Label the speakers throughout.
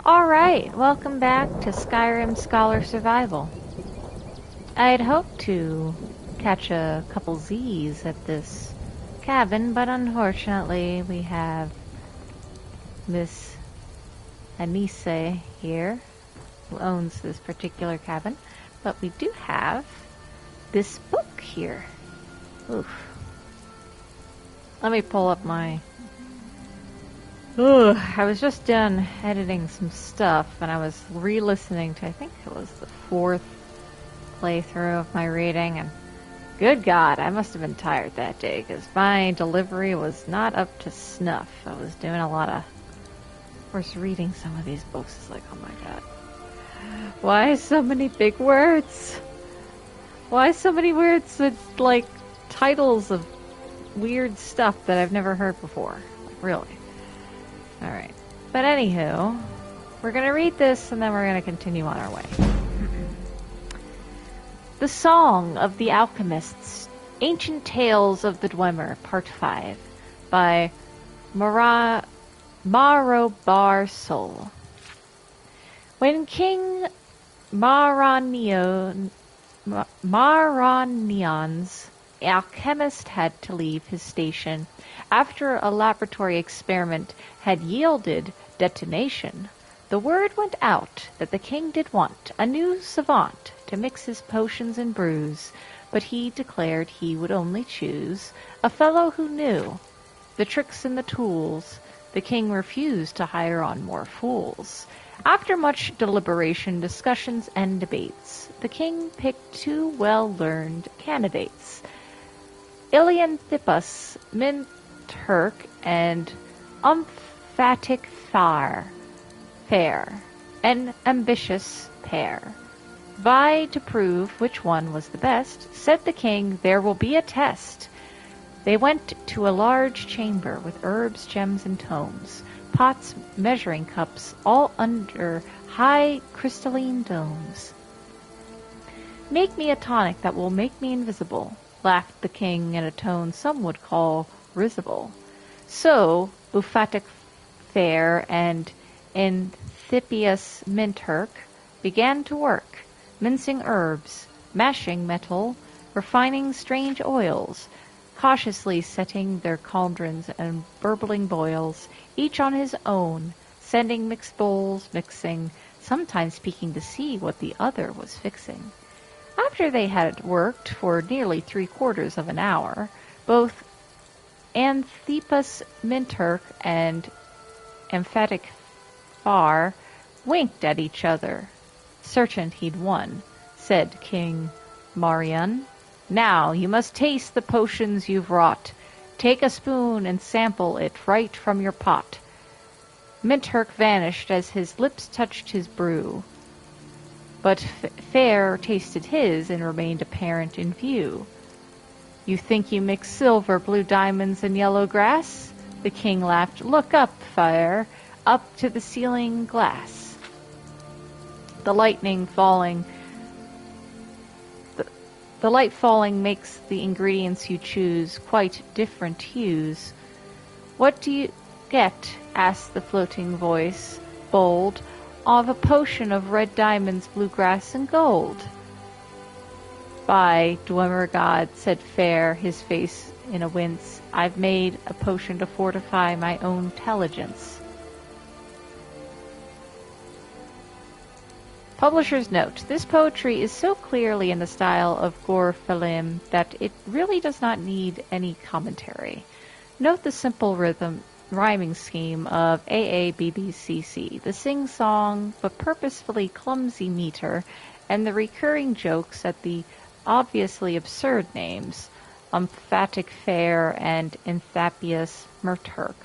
Speaker 1: Alright, welcome back to Skyrim Scholar Survival. I'd hoped to catch a couple Z's at this cabin, but unfortunately we have Miss Anise here, who owns this particular cabin. But we do have this book here. Oof. Let me pull up my... I was just done editing some stuff, and I was re-listening to, I think it was the 4th playthrough of my reading, and good God, I must have been tired that day, because my delivery was not up to snuff. I was doing a lot of course, reading some of these books is like, oh my God. Why so many big words? Why so many words with, like, titles of weird stuff that I've never heard before? Like, really? Alright. But anywho, we're going to read this and then we're going to continue on our way. The Song of the Alchemists, Ancient Tales of the Dwemer, Part 5, by Marobar Sol. When King Maranion's alchemist had to leave his station after a laboratory experiment had yielded detonation, the word went out that the king did want a new savant to mix his potions and brews, but he declared he would only choose a fellow who knew the tricks and the tools. The king refused to hire on more fools. After much deliberation, discussions, and debates, the king picked 2 well-learned candidates, Ilianthipus Minturk and Umphatic Fair, an ambitious pair. Vie to prove which one was the best. Said the king, there will be a test. They went to a large chamber with herbs, gems, and tomes, pots, measuring cups, all under high crystalline domes. Make me a tonic that will make me invisible, laughed the king in a tone some would call risible. So Umphatic Fair and Enthipius Minturk began to work, mincing herbs, mashing metal, refining strange oils, cautiously setting their cauldrons and burbling boils, each on his own, sending mixed bowls, mixing, sometimes peeking to see what the other was fixing. After they had worked for nearly 3/4 of an hour, both Anthipus Minturk and Emphatic Far winked at each other. Certain he'd won, said King Marion. Now you must taste the potions you've wrought. Take a spoon and sample it right from your pot. Minturk vanished as his lips touched his brew, but Fair tasted his and remained apparent in view. You think you mix silver, blue diamonds, and yellow grass? The king laughed. Look up, Fair, up to the ceiling glass. The light falling makes the ingredients you choose quite different hues. What do you get? Asked the floating voice, bold, of a potion of red diamonds, blue grass, and gold. By Dwemer God, said Fair, his face in a wince, I've made a potion to fortify my own intelligence. Publisher's note. This poetry is so clearly in the style of Gore Falim that it really does not need any commentary. Note the simple rhyming scheme of AABBCC, the sing-song but purposefully clumsy meter, and the recurring jokes at the obviously absurd names, Umphatic Fair and Enthapius Minturk.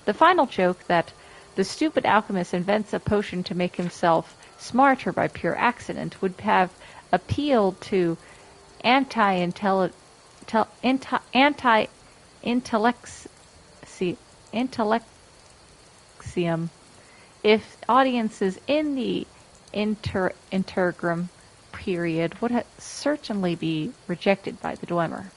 Speaker 1: The final joke that the stupid alchemist invents a potion to make himself smarter by pure accident would have appealed to anti-intellexium if audiences in the interregnum period would certainly be rejected by the Dwemer.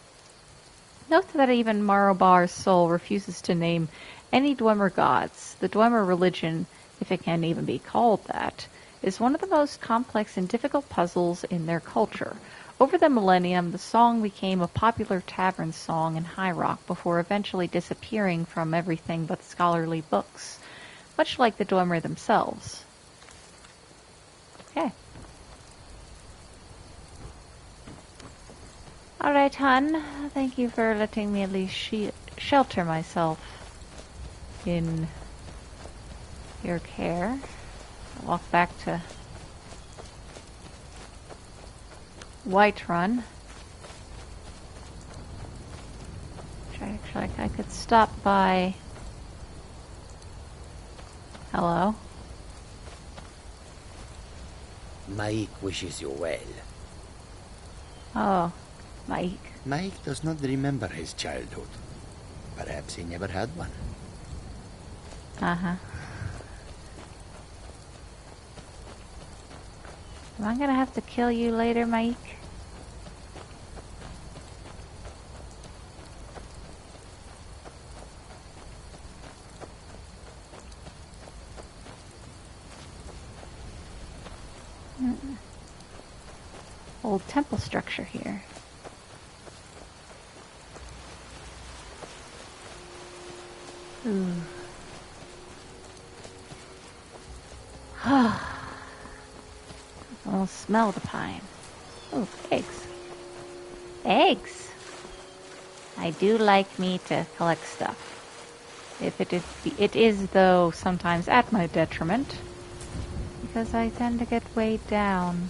Speaker 1: Note that even Marobar Sol refuses to name any Dwemer gods. The Dwemer religion if it can even be called that, is one of the most complex and difficult puzzles in their culture. Over the millennium, the song became a popular tavern song in High Rock before eventually disappearing from everything but scholarly books, much like the Dwemer themselves. Okay. Alright, hun. Thank you for letting me at least shelter myself in your care. I'll walk back to Whiterun. Actually, I could stop by. Hello?
Speaker 2: Maik wishes you well.
Speaker 1: Oh, Mike.
Speaker 2: Maik does not remember his childhood. Perhaps he never had one.
Speaker 1: Uh-huh. Am I gonna have to kill you later, Mike? Old temple structure here. Ooh. I almost smell the pine. Oh, eggs. Eggs! I do like me to collect stuff. If it is, though, sometimes at my detriment, because I tend to get weighed down.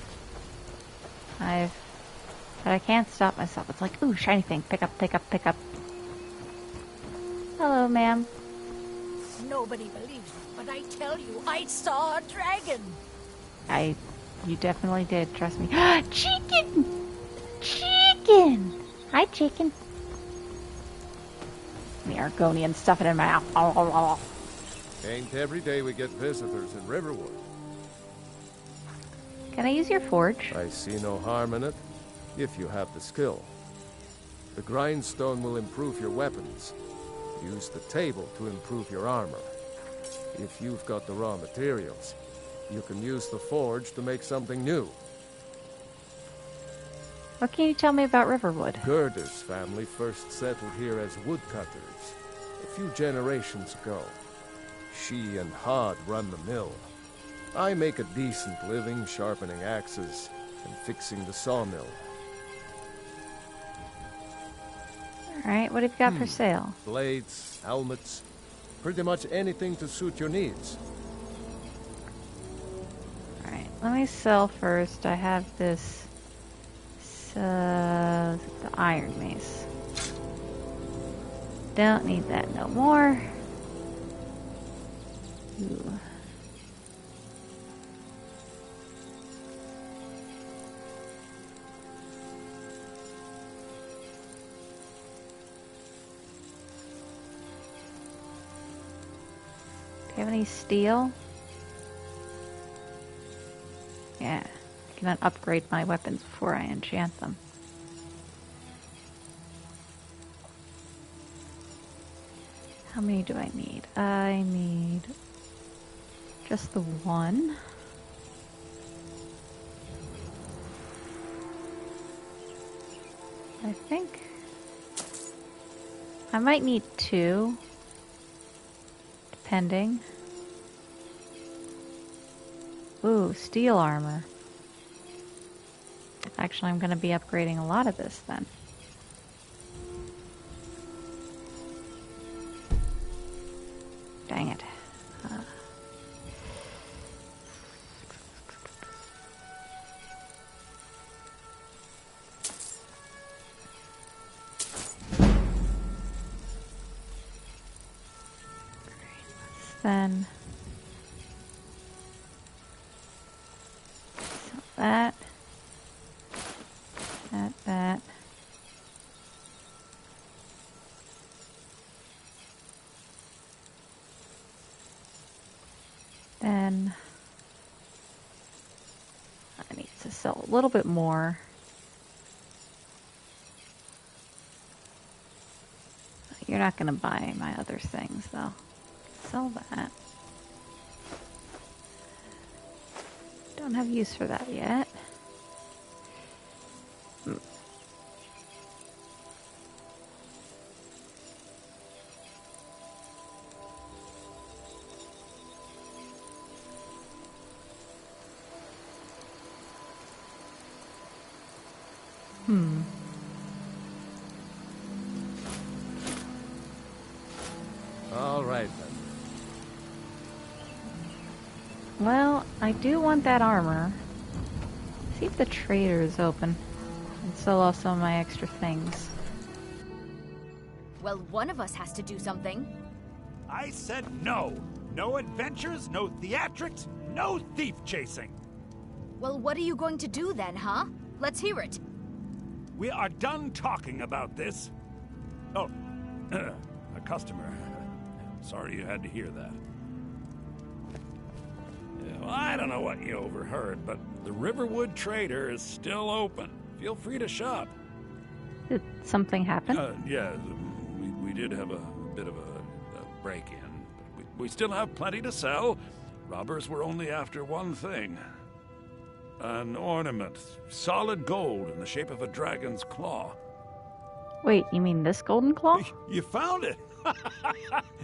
Speaker 1: But I can't stop myself. It's like, ooh, shiny thing. Pick up, pick up, pick up. Hello, ma'am.
Speaker 3: Nobody believes me, but I tell you, I saw a dragon.
Speaker 1: You definitely did, trust me. Chicken! Chicken! Hi, chicken. The Argonian stuff it in my mouth.
Speaker 4: Ain't every day we get visitors in Riverwood.
Speaker 1: Can I use your forge?
Speaker 4: I see no harm in it, if you have the skill. The grindstone will improve your weapons. Use the table to improve your armor. If you've got the raw materials, you can use the forge to make something new.
Speaker 1: What can you tell me about Riverwood?
Speaker 4: Gerda's family first settled here as woodcutters a few generations ago. She and Hod run the mill. I make a decent living sharpening axes and fixing the sawmill.
Speaker 1: Alright, what have you got for sale?
Speaker 4: Blades, helmets, pretty much anything to suit your needs.
Speaker 1: Alright, let me sell first. I have this, the iron mace. Don't need that no more. Ooh. Do you have any steel? Yeah, I can upgrade my weapons before I enchant them. How many do I need? I need just the one. I think I might need two, depending. Ooh, steel armor. Actually, I'm going to be upgrading a lot of this then. Dang it. Then sell that, that. Then I need to sell a little bit more. You're not going to buy my other things, though. Sell that. Don't have use for that yet.
Speaker 4: All right, then.
Speaker 1: Well, I do want that armor. See if the trader is open. And sell off some of my extra things.
Speaker 5: Well, one of us has to do something.
Speaker 6: I said no. No adventures, no theatrics, no thief chasing.
Speaker 5: Well, what are you going to do then, huh? Let's hear it.
Speaker 6: We are done talking about this. Oh, a customer. Sorry you had to hear that. Yeah, well, I don't know what you overheard, but the Riverwood Trader is still open. Feel free to shop.
Speaker 1: Did something happen?
Speaker 6: Yeah, we did have a bit of a break-in. But we still have plenty to sell. Robbers were only after one thing. An ornament, solid gold in the shape of a dragon's claw.
Speaker 1: Wait, you mean this golden claw?
Speaker 6: You found it!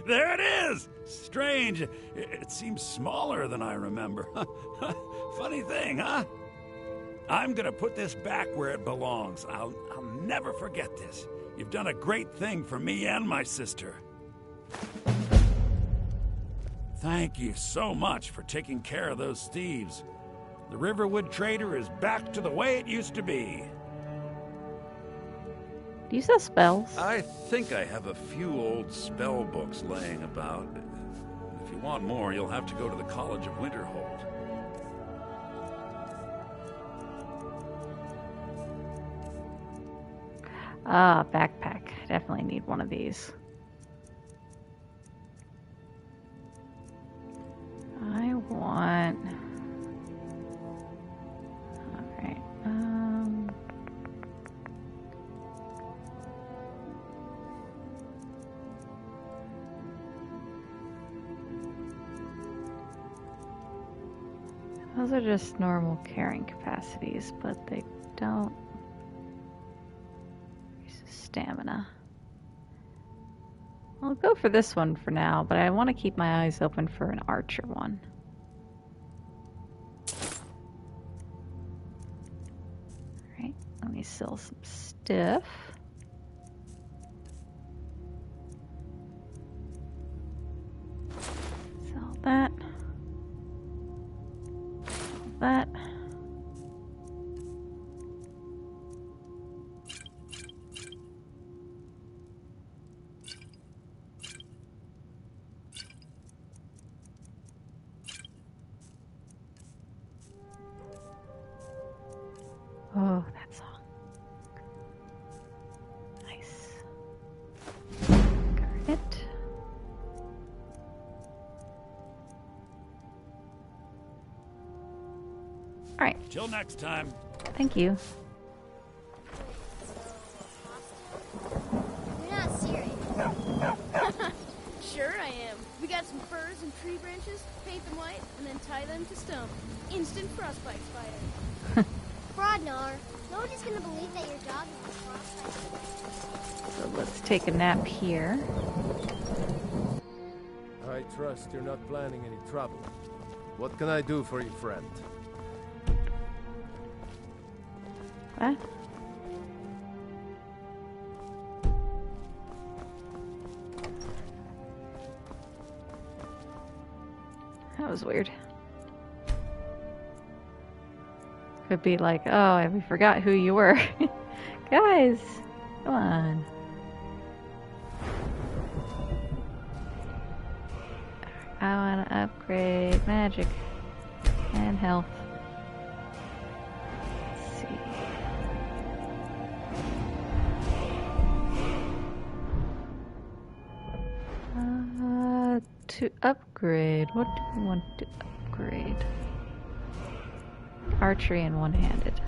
Speaker 6: There it is! Strange. It seems smaller than I remember. Funny thing, huh? I'm gonna put this back where it belongs. I'll never forget this. You've done a great thing for me and my sister. Thank you so much for taking care of those thieves. The Riverwood Trader is back to the way it used to be.
Speaker 1: Do you sell spells?
Speaker 6: I think I have a few old spell books laying about. If you want more, you'll have to go to the College of Winterhold.
Speaker 1: Ah, backpack. Definitely need one of these. I want... Alright, those are just normal carrying capacities, but they don't use stamina. I'll go for this one for now, but I want to keep my eyes open for an archer one. Alright, let me sell some stuff. Sell that. That. Oh, that song. Nice. Got it. Alright.
Speaker 6: Till next time.
Speaker 1: Thank you.
Speaker 7: You're not serious.
Speaker 8: Sure I am. We got some firs and tree branches, paint them white, and then tie them to stone. Instant frostbite fire.
Speaker 7: Fraudnar. Nobody's gonna believe that your dog is a frostbite.
Speaker 1: So let's take a nap here.
Speaker 4: I trust you're not planning any trouble. What can I do for you, friend?
Speaker 1: What? That was weird. Could be like, oh, we forgot who you were. Guys, come on. I want to upgrade magic and health. Let's see. To upgrade, what do we want to upgrade? Archery and one-handed.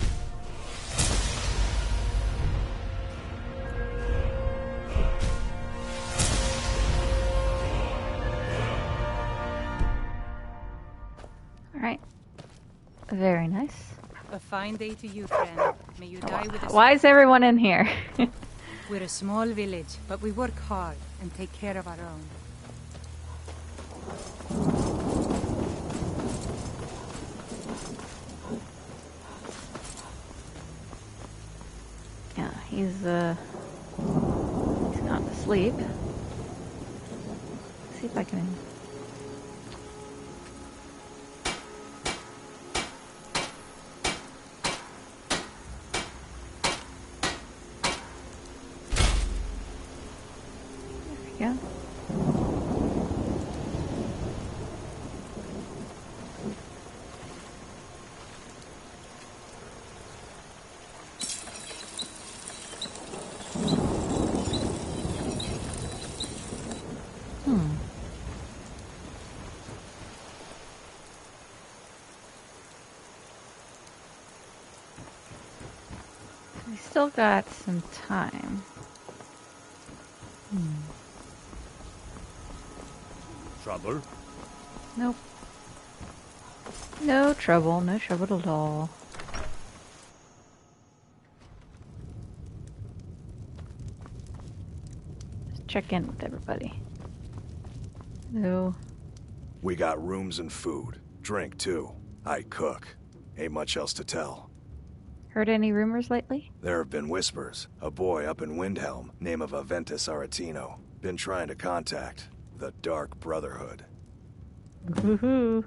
Speaker 1: Alright. Very nice.
Speaker 9: A fine day to you, friend. May you die with a...
Speaker 1: Why is everyone in here?
Speaker 9: We're a small village, but we work hard and take care of our own.
Speaker 1: Yeah, he's not asleep. Let's see if I can... There we go. We still got some time.
Speaker 6: Trouble?
Speaker 1: Nope. No trouble, no trouble at all. Just check in with everybody. No.
Speaker 10: We got rooms and food. Drink, too. I cook. Ain't much else to tell.
Speaker 1: Heard any rumors lately?
Speaker 10: There have been whispers. A boy up in Windhelm, name of Aventus Aretino, been trying to contact the Dark Brotherhood.
Speaker 1: Woohoo!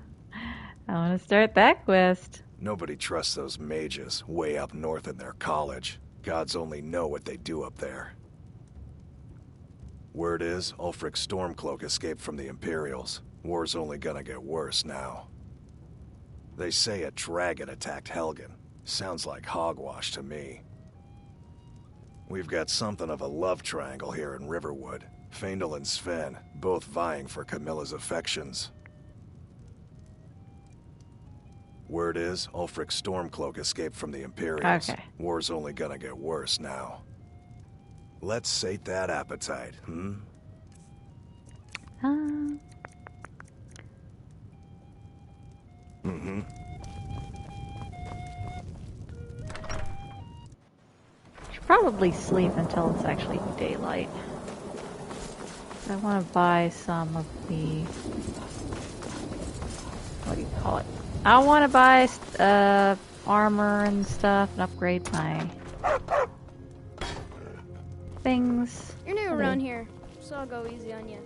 Speaker 1: I want to start that quest.
Speaker 10: Nobody trusts those mages way up north in their college. Gods only know what they do up there. Word is, Ulfric Stormcloak escaped from the Imperials. War's only gonna get worse now. They say a dragon attacked Helgen. Sounds like hogwash to me. We've got something of a love triangle here in Riverwood. Faendal and Sven, both vying for Camilla's affections. Word is, Ulfric Stormcloak escaped from the Imperials.
Speaker 1: Okay.
Speaker 10: War's only gonna get worse now. Let's sate that appetite, hmm? Mm-hmm.
Speaker 1: Should probably sleep until it's actually daylight. I want to buy some of the... What do you call it? I want to buy armor and stuff and upgrade my things.
Speaker 8: You're new around here, so I'll go easy on you.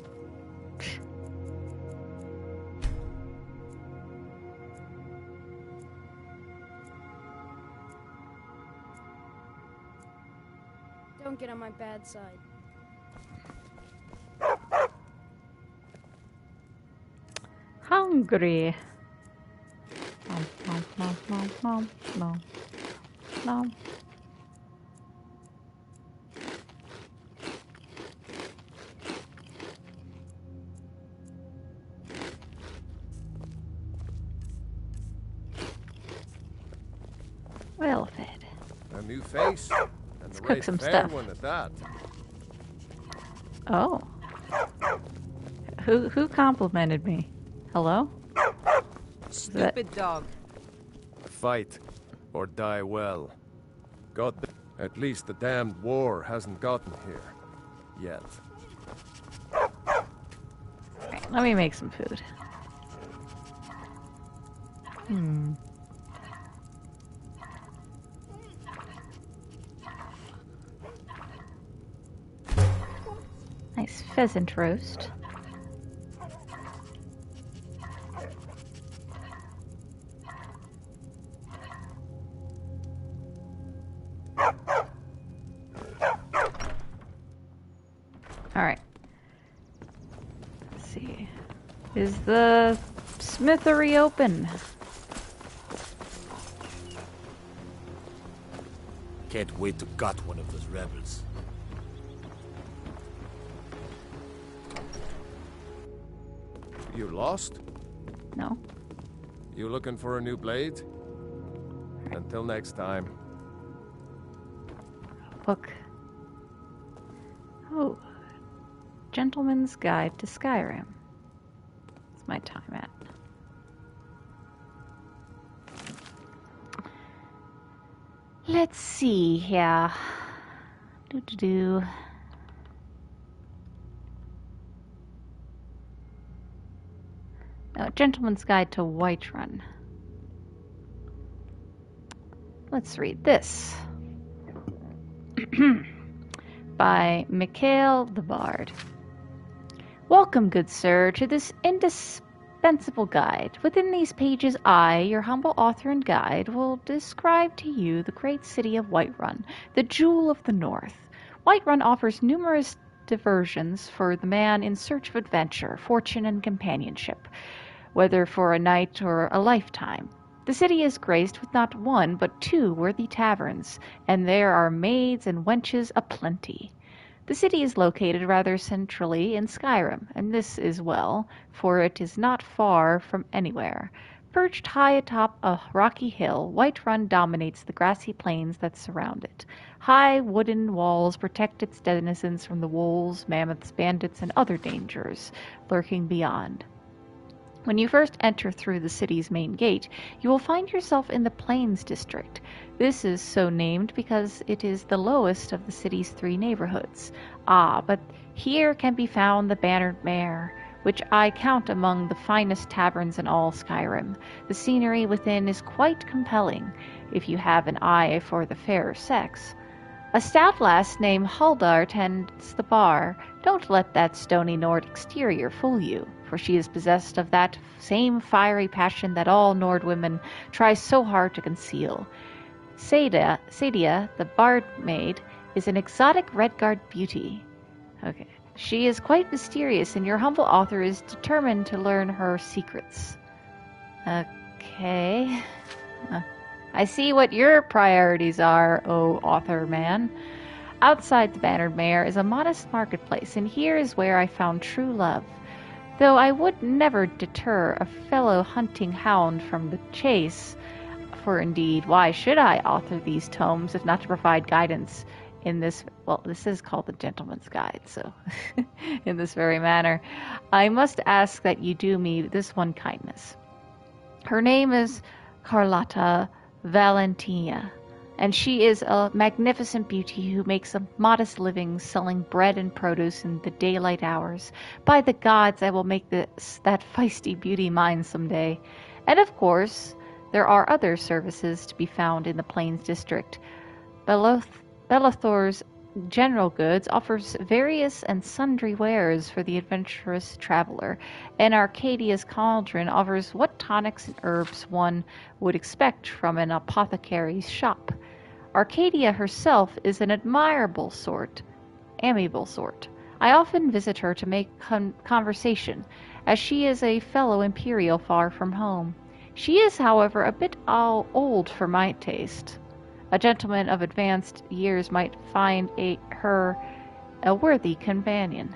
Speaker 8: Don't get on my bad side.
Speaker 1: Hungry. Nom, nom, nom, nom, nom, nom. Well fed.
Speaker 4: A new face, and
Speaker 1: Let's
Speaker 4: the
Speaker 1: cook
Speaker 4: right
Speaker 1: some
Speaker 4: fair
Speaker 1: stuff.
Speaker 4: one at that.
Speaker 1: Oh. Who complimented me? Hello?
Speaker 9: Stupid dog.
Speaker 4: Fight, or die well. At least the damned war hasn't gotten here. Yet.
Speaker 1: Right, let me make some food. Nice pheasant roast. Alright. Let's see. Is the smithery open?
Speaker 2: Can't wait to gut one of those rebels.
Speaker 4: You lost?
Speaker 1: No.
Speaker 4: You looking for a new blade? Until next time.
Speaker 1: Book. Oh. Gentleman's Guide to Skyrim. What's my time at? Let's see here. Do. Now, Gentleman's Guide to Whiterun. Let's read this. By Mikhail the Bard. Welcome, good sir, to this indispensable guide. Within these pages, I, your humble author and guide, will describe to you the great city of Whiterun, the jewel of the north. Whiterun offers numerous diversions for the man in search of adventure, fortune, and companionship, whether for a night or a lifetime. The city is graced with not one, but two worthy taverns, and there are maids and wenches aplenty. The city is located rather centrally in Skyrim, and this is well, for it is not far from anywhere. Perched high atop a rocky hill, Whiterun dominates the grassy plains that surround it. High wooden walls protect its denizens from the wolves, mammoths, bandits, and other dangers lurking beyond. When you first enter through the city's main gate, you will find yourself in the Plains District. This is so named because it is the lowest of the city's three neighborhoods. But here can be found the Bannered Mare, which I count among the finest taverns in all Skyrim. The scenery within is quite compelling, if you have an eye for the fairer sex. A stout lass named Huldar tends the bar. Don't let that stony Nord exterior fool you, for she is possessed of that same fiery passion that all Nord women try so hard to conceal. Sadia, the bard maid, is an exotic Redguard beauty. Okay. She is quite mysterious, and your humble author is determined to learn her secrets. Okay. I see what your priorities are, O author man. Outside the Bannered Mare is a modest marketplace, and here is where I found true love. Though I would never deter a fellow hunting hound from the chase, for indeed, why should I author these tomes if not to provide guidance in this, well, this is called the Gentleman's Guide, so in this very manner, I must ask that you do me this one kindness. Her name is Carlotta Valentina, and she is a magnificent beauty who makes a modest living selling bread and produce in the daylight hours. By the gods, I will make that feisty beauty mine someday. And of course, there are other services to be found in the Plains District. Bellathor's General Goods offers various and sundry wares for the adventurous traveler, and Arcadia's Cauldron offers what tonics and herbs one would expect from an apothecary's shop. Arcadia herself is an amiable sort. I often visit her to make conversation, as she is a fellow Imperial far from home. She is, however, a bit old for my taste. A gentleman of advanced years might find her a worthy companion.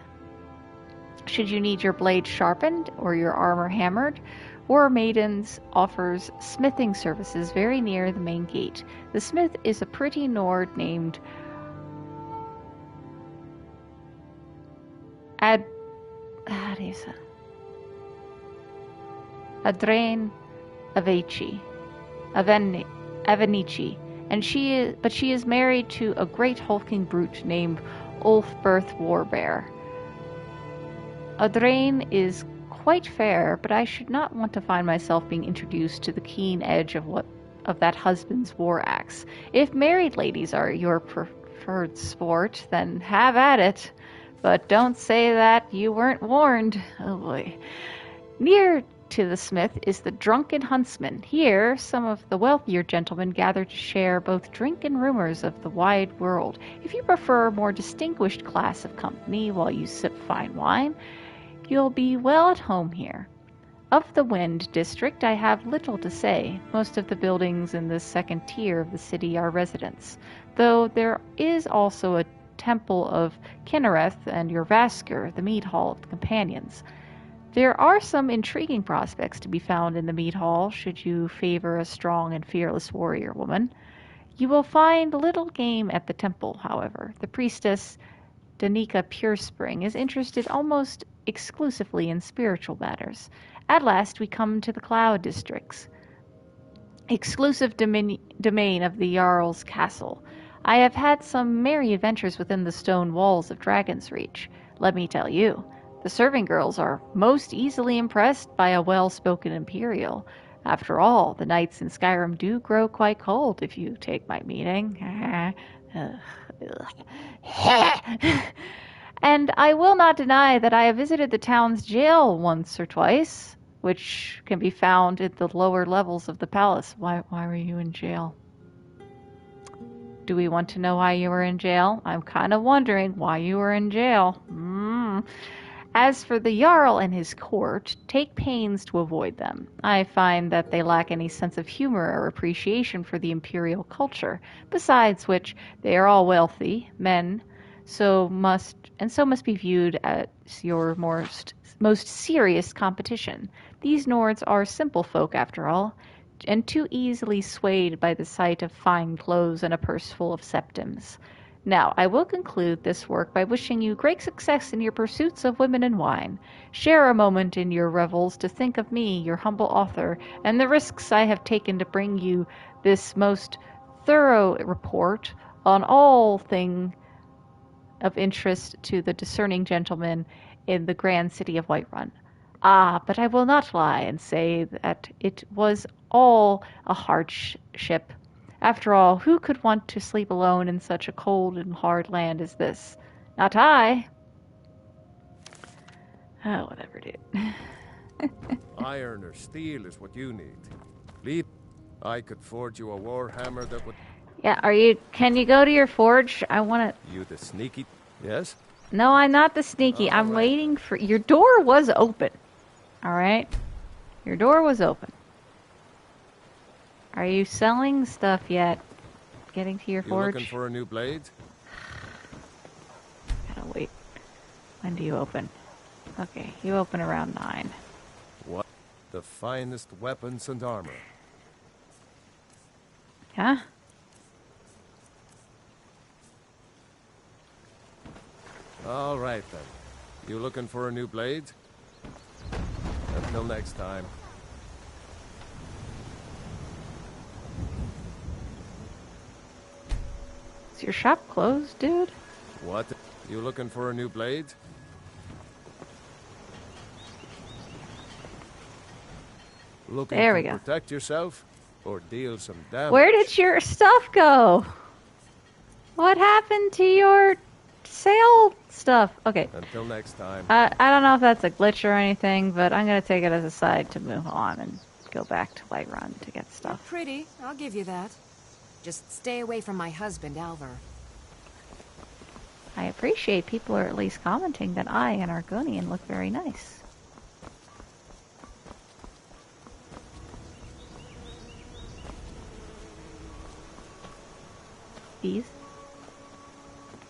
Speaker 1: Should you need your blade sharpened or your armor hammered, War Maidens offers smithing services very near the main gate. The smith is a pretty Nord named Adrain Avenici. And she is married to a great hulking brute named Ulfberth Warbear. Adrain is quite fair, but I should not want to find myself being introduced to the keen edge of that husband's war axe. If married ladies are your preferred sport, then have at it. But don't say that you weren't warned. Oh boy. Near to the smith is the Drunken Huntsman. Here, some of the wealthier gentlemen gather to share both drink and rumors of the wide world. If you prefer a more distinguished class of company while you sip fine wine, you'll be well at home here. Of the Wind District, I have little to say. Most of the buildings in this second tier of the city are residents, though there is also a temple of Kinnereth and Jorvaskr, the mead hall of the companions. There are some intriguing prospects to be found in the mead hall, should you favor a strong and fearless warrior woman. You will find little game at the temple, however. The priestess, Danica Purespring, is interested almost exclusively in spiritual matters. At last we come to the Cloud Districts. exclusive domain of the Jarl's castle. I have had some merry adventures within the stone walls of Dragon's Reach. Let me tell you, the serving girls are most easily impressed by a well-spoken Imperial. After all, the nights in Skyrim do grow quite cold, if you take my meaning. And I will not deny that I have visited the town's jail once or twice, which can be found at the lower levels of the palace. Why were you in jail? Do we want to know why you were in jail? I'm kind of wondering why you were in jail. As for the Jarl and his court, take pains to avoid them. I find that they lack any sense of humor or appreciation for the imperial culture. Besides which, they are all wealthy men, so must be viewed as your most serious competition. These Nords are simple folk, after all, and too easily swayed by the sight of fine clothes and a purse full of septims. Now, I will conclude this work by wishing you great success in your pursuits of women and wine. Share a moment in your revels to think of me, your humble author, and the risks I have taken to bring you this most thorough report on all thing of interest to the discerning gentleman in the grand city of Whiterun. But I will not lie and say that it was all a hardship. After all, who could want to sleep alone in such a cold and hard land as this? Not I. Oh, whatever, dude.
Speaker 4: Iron or steel is what you need. Leave. I could forge you a war hammer that would...
Speaker 1: Yeah, can you go to your forge? I want to...
Speaker 4: You the sneaky... Yes?
Speaker 1: No, I'm not the sneaky. I'm waiting for... Your door was open. Alright? Your door was open. Are you selling stuff yet? Getting to your forge?
Speaker 4: You looking for a new blade?
Speaker 1: Gotta wait. When do you open? Okay, you open around 9.
Speaker 4: What? The finest weapons and armor.
Speaker 1: Huh?
Speaker 4: All right, then. You looking for a new blade? Until next time.
Speaker 1: Is your shop closed, dude?
Speaker 4: What? You looking for a new blade? Looking
Speaker 1: there we
Speaker 4: to
Speaker 1: go.
Speaker 4: Protect yourself or deal some damage?
Speaker 1: Where did your stuff go? What happened to your sale stuff? Okay.
Speaker 4: Until next time.
Speaker 1: I don't know if that's a glitch or anything, but I'm going to take it as a side to move on and go back to Whiterun to get stuff.
Speaker 11: You're pretty. I'll give you that. Just stay away from my husband, Alvar.
Speaker 1: I appreciate people are at least commenting that I and Argonian look very nice. Bees?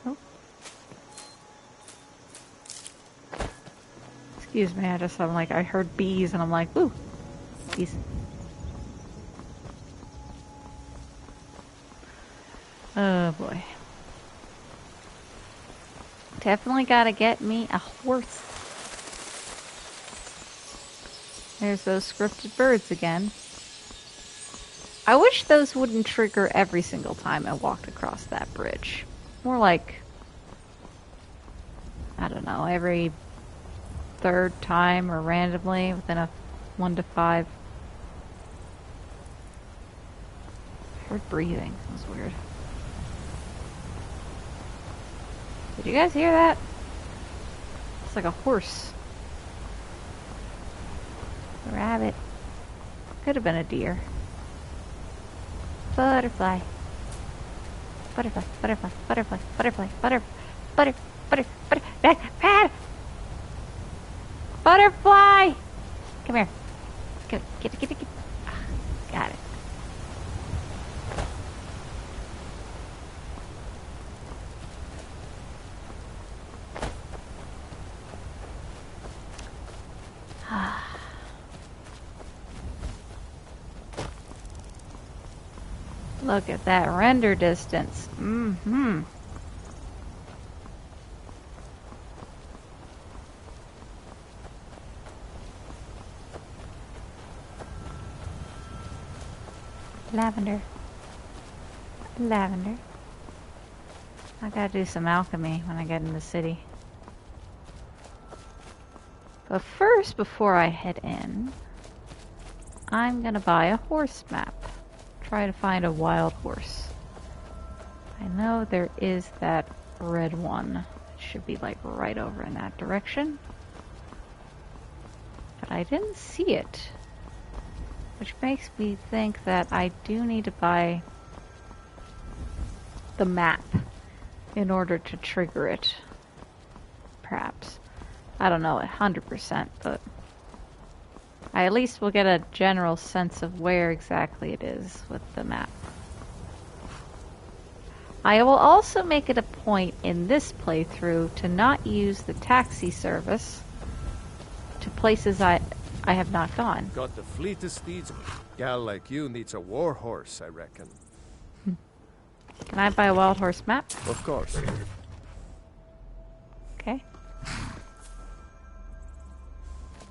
Speaker 1: Oh. Excuse me, I heard bees and I'm like, ooh, bees. Oh boy. Definitely gotta get me a horse. There's those scripted birds again. I wish those wouldn't trigger every single time I walked across that bridge. More like, I don't know, every third time or randomly within a 1 to 5. I heard breathing. That was weird. Did you guys hear that? It's like a horse. A rabbit. Could have been a deer. Butterfly. Butterfly, butterfly, butterfly, butterfly, butterfly! Come here. Get it. Got it. Look at that render distance. Mm-hmm. Lavender. Lavender. I gotta do some alchemy when I get in the city. But first, before I head in, I'm gonna buy a horse map. Try to find a wild horse. I know there is that red one. It should be like right over in that direction. But I didn't see it. Which makes me think that I do need to buy the map in order to trigger it. Perhaps. I don't know 100%, but I at least will get a general sense of where exactly it is with the map. I will also make it a point in this playthrough to not use the taxi service to places I have not gone.
Speaker 4: Got the fleetest steeds. Gal like you needs a war horse, I reckon.
Speaker 1: Can I buy a wild horse map?
Speaker 4: Of course.
Speaker 1: Okay.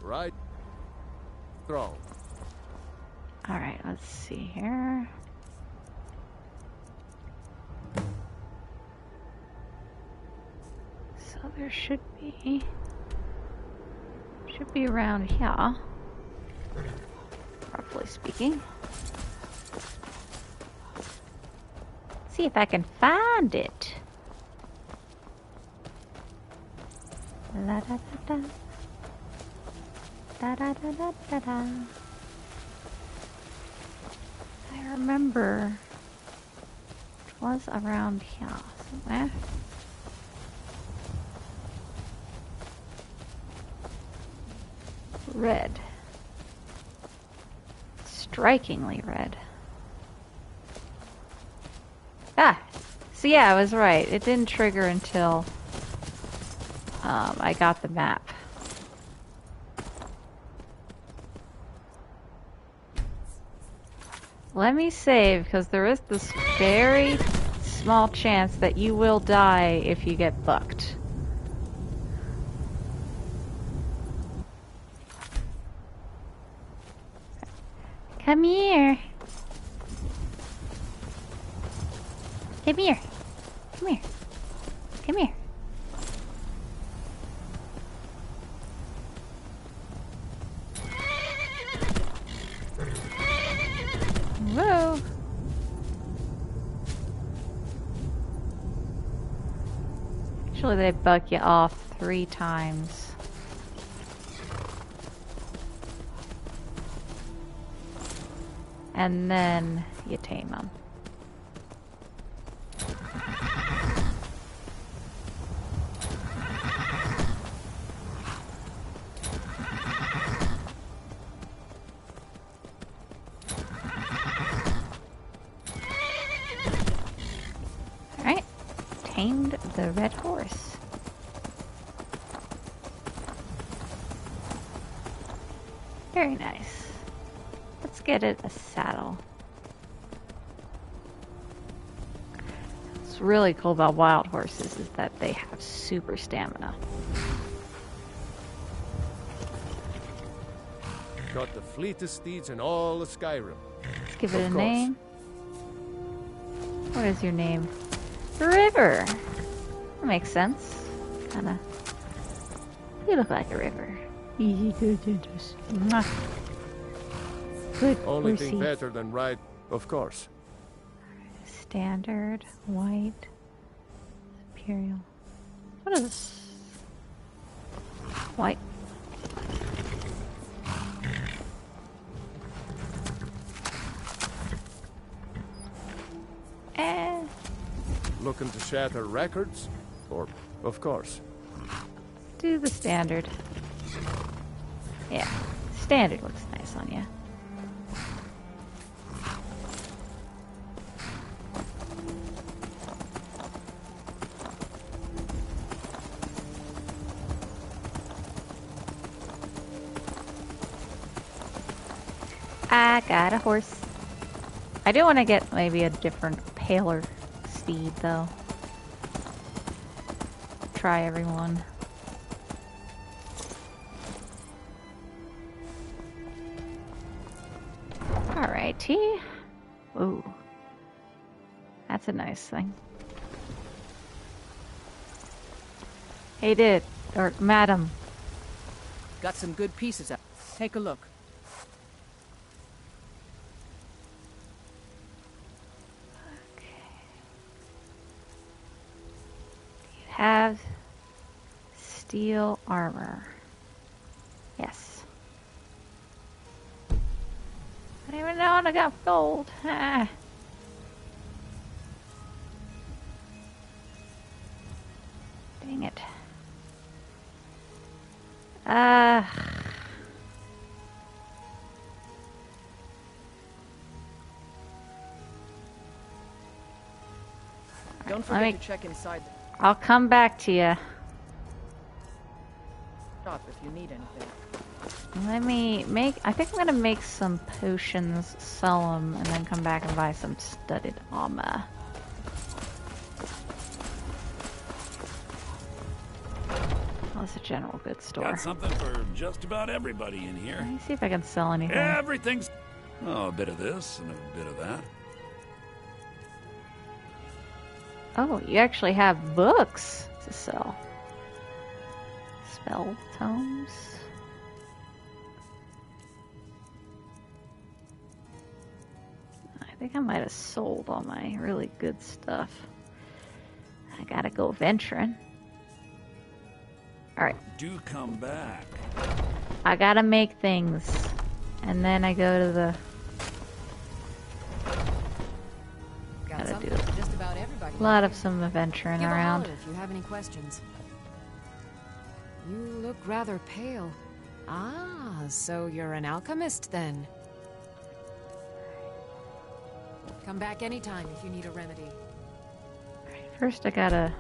Speaker 4: Right. Throw.
Speaker 1: Alright, let's see here. So there should be around here, roughly speaking. See if I can find it. La da da da. Da da da da da da. I remember it was around here somewhere. Red. Strikingly red. Ah! So yeah, I was right. It didn't trigger until I got the map. Let me save, because there is this very small chance that you will die if you get bucked. Come here. Come here. Come here. Come here. Whoa. Actually, they buck you off 3 times. And then you tame them. Alright, tamed the red horse. Very nice. Let's get it a saddle. What's really cool about wild horses is that they have super stamina.
Speaker 4: Got the fleetest steeds in all of Skyrim.
Speaker 1: Let's give it a name. What is your name? River. That makes sense. Kinda. You look like a river. Good.
Speaker 4: Only
Speaker 1: Lucy.
Speaker 4: thing better than ride, of course.
Speaker 1: Standard, white, imperial. What is this? White.
Speaker 4: Looking to shatter records? Or, of course.
Speaker 1: Do the standard. Yeah, standard looks nice on you. I got a horse. I do want to get maybe a different, paler steed, though. Try everyone. Alrighty. Ooh. That's a nice thing. Hey, or madam.
Speaker 12: Got some good pieces out. Take a look.
Speaker 1: You have steel armor. Yes. I don't even know I got gold. Ah. Dang it.
Speaker 12: Don't forget to check inside the
Speaker 1: I'll come back to you.
Speaker 12: shop if you need anything.
Speaker 1: Let me make... I think I'm going to make some potions, sell them, and then come back and buy some studded armor. Oh, it's a general goods store.
Speaker 6: Got something for just about everybody in here.
Speaker 1: Let me see if I can sell anything.
Speaker 6: Everything's... Oh, a bit of this and a bit of that.
Speaker 1: Oh, you actually have books to sell. Spell tomes. I think I might have sold all my really good stuff. I gotta go venturing. Alright.
Speaker 6: Do come back.
Speaker 1: I gotta make things. And then I go to the... Gotta do
Speaker 11: just about everybody.
Speaker 1: a lot of some adventuring
Speaker 11: Give
Speaker 1: around.
Speaker 11: a holler if you have any questions. You look rather pale. Ah, so you're an alchemist then. Come back anytime if you need a remedy.
Speaker 1: First I gotta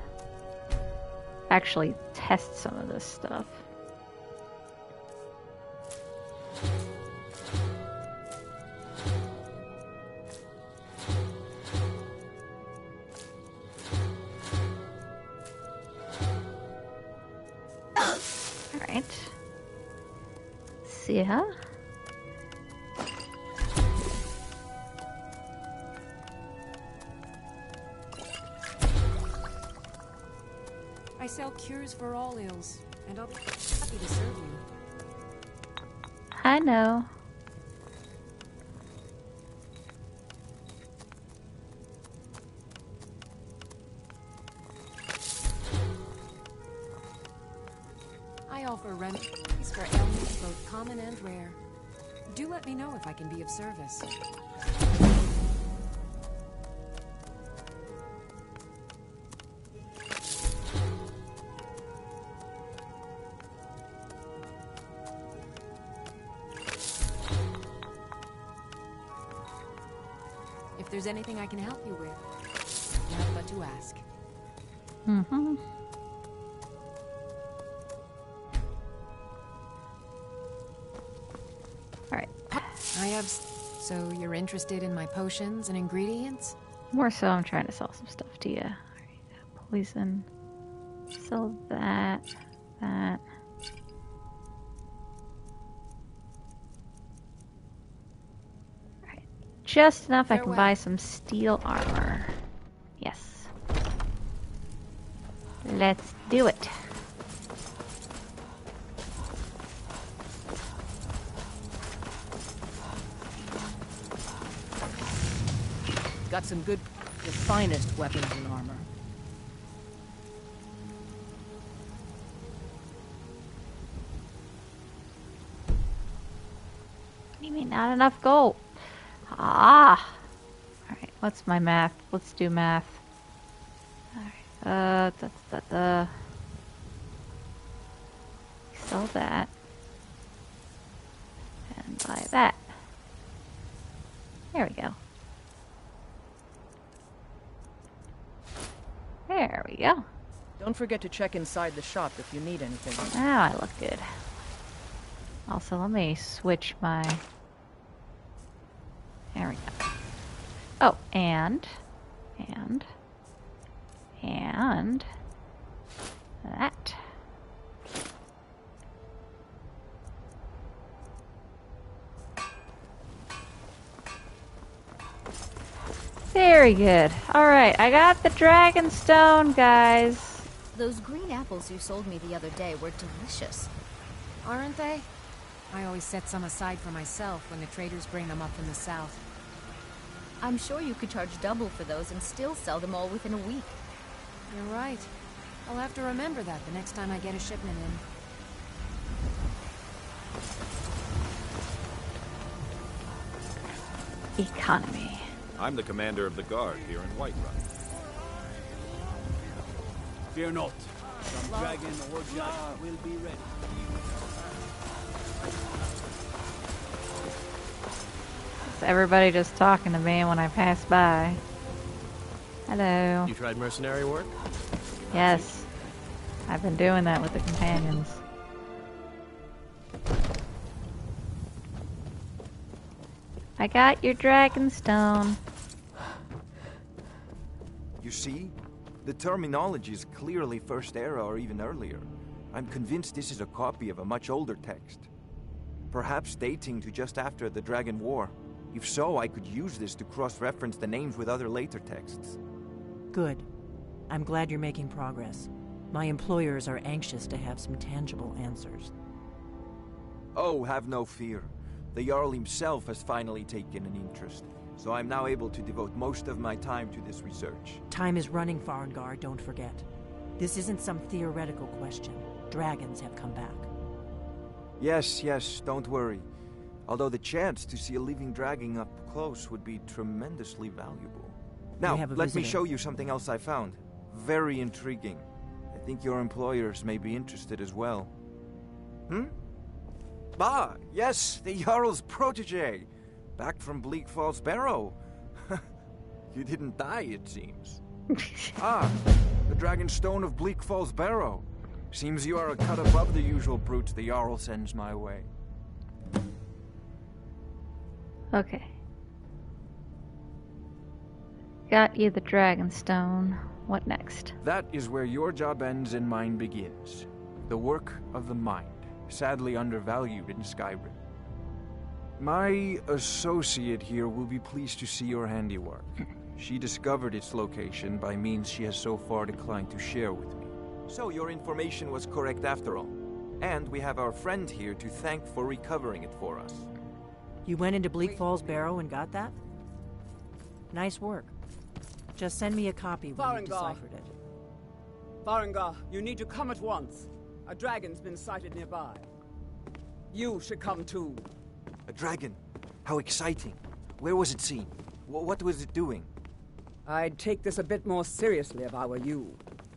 Speaker 1: actually test some of this stuff. Alright. See ya.
Speaker 11: I sell cures for all ills, and I'll be happy to serve you.
Speaker 1: I know.
Speaker 11: I offer remedies for ailments both common and rare. Do let me know if I can be of service. If there's anything I can help you with, you have but to ask.
Speaker 1: Mm-hmm. Alright.
Speaker 11: I have... So you're interested in my potions and ingredients?
Speaker 1: More so, I'm trying to sell some stuff to you. Alright, poison. Sell that. That. Alright. Just enough I can buy some steel armor. Yes. Let's do it.
Speaker 12: Got some good, the finest weapons and armor.
Speaker 1: What do you mean, not enough gold? Ah! Alright, what's my math? Let's do math. Alright, sell that. And buy that. There we go. There we go.
Speaker 12: Don't forget to check inside the shop if you need anything.
Speaker 1: Now I look good. Also, let me switch my... There we go. Oh, and that. Very good. Alright, I got the dragon stone, guys.
Speaker 5: Those green apples you sold me the other day were delicious.
Speaker 11: Aren't they? I always set some aside for myself when the traders bring them up from the south.
Speaker 5: I'm sure you could charge double for those and still sell them all within a week.
Speaker 11: You're right. I'll have to remember that the next time I get a shipment in.
Speaker 1: Economy.
Speaker 13: I'm the commander of the guard here in Whiterun.
Speaker 14: Fear not. Some dragon or giant will be ready.
Speaker 1: Is everybody just talking to me when I pass by? Hello.
Speaker 15: You tried mercenary work?
Speaker 1: Yes. I've been doing that with the companions. I got your dragon stone.
Speaker 16: You see? The terminology is clearly First Era or even earlier. I'm convinced this is a copy of a much older text. Perhaps dating to just after the Dragon War. If so, I could use this to cross-reference the names with other later texts.
Speaker 17: Good. I'm glad you're making progress. My employers are anxious to have some tangible answers.
Speaker 16: Oh, have no fear. The Jarl himself has finally taken an interest, so I'm now able to devote most of my time to this research.
Speaker 17: Time is running, Farengar, don't forget. This isn't some theoretical question. Dragons have come back.
Speaker 16: Yes, don't worry. Although the chance to see a living dragon up close would be tremendously valuable. Now, let me show you something else I found. Very intriguing. I think your employers may be interested as well. Ah, yes, the Jarl's protege. Back from Bleak Falls Barrow. You didn't die, it seems. The Dragon Stone of Bleak Falls Barrow. Seems you are a cut above the usual brutes the Jarl sends my way.
Speaker 1: Okay. Got you the dragon stone. What next?
Speaker 16: That is where your job ends and mine begins. The work of the mind, sadly undervalued in Skyrim. My associate here will be pleased to see your handiwork. She discovered its location by means she has so far declined to share with me. So your information was correct after all. And we have our friend here to thank for recovering it for us.
Speaker 17: You went into Bleak Falls Barrow and got that? Nice work. Just send me a copy when you've deciphered it.
Speaker 18: Farengar, you need to come at once. A dragon's been sighted nearby. You should come too.
Speaker 16: A dragon? How exciting. Where was it seen? What was it doing?
Speaker 18: I'd take this a bit more seriously if I were you.